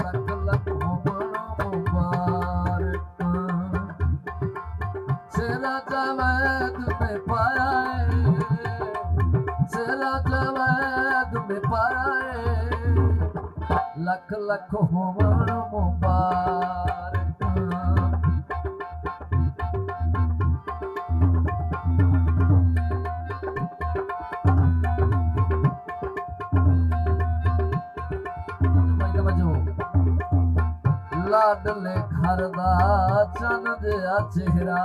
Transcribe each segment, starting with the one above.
ਲੱਖ ਲੱਖ ਹੋਵਣ ਮੁਬਾਰਕਾਂ। ਸਿਰਾਂ ਜਵੈਦ ਮੇ ਪਾਇਆ ਏ, ਸਿਰਾਂ ਜਵੈਦ ਮੇ ਪਾਇਆ ਏ, ਲੱਖ ਲੱਖ ਹੋਵਣ ਮੁਬਾਰਕਾਂ। ਲਾਡਲੇ ਘਰ ਦਾ ਚੰਨ ਜਿਹਾ ਚਿਹਰਾ,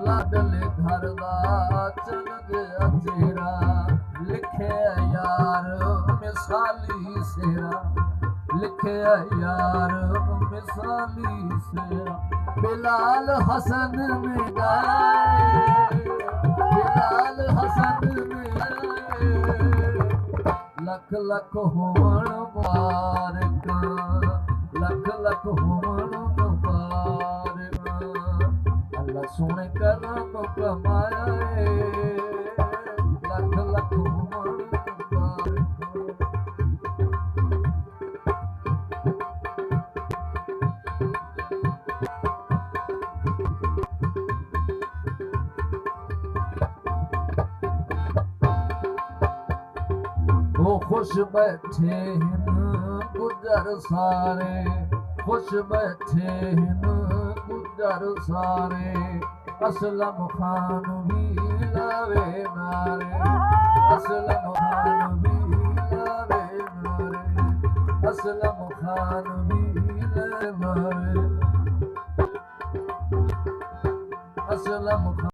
ਲਾਡਲੇ ਘਰ ਦਾ ਚੰਨ ਜਿਹਾ ਚਿਹਰਾ, ਲਿਖਿਆ ਯਾਰ ਮਿਸਾਲੀ ਸਿਹਰਾ, ਲਿਖਿਆ ਯਾਰ ਮਿਸਾਲੀ ਸਿਹਰਾ। ਬਿਲਾਲ ਹਸਨ ਨੇ ਗਾਏ, ਬਿਲਾਲ ਹਸਨ ਨੇ ਗਾਏ, ਲੱਖ ਲੱਖ ਹੋਵਣ ਮੁਬਾਰਕਾਂ, ਲੱਖ ਲੱਖ ਹੋਵਣ ਮੁਬਾਰਕਾਂ। ਅੱਲਾ ਸੋਹਣੇ ਕਰਮ ਕਮਾਇਆ ਏ, ਲੱਖ ਲੱਖ ਹੋਵਣ ਮੁਬਾਰਕਾਂ। ਉਹ ਖੁਸ਼ ਬੈਠੇ ਹਨ ਗੁੱਜਰ ਸਾਰੇ, ਖੁਸ਼ ਬੈਠੇ ਹਨ ਗੁੱਜਰ ਸਾਰੇ। ਅਸਲਮ ਖਾਨ ਵੀ ਲਾਵੇ ਨਾਰੇ, ਅਸਲਮ ਖਾਨ ਵੀ ਲਾਵੇ ਨਾਰੇ, ਅਸਲਮ ਖਾਨ ਵੀ ਲਾਵੇ ਨਾਰੇ, ਅਸਲਮ ਖਾਨ।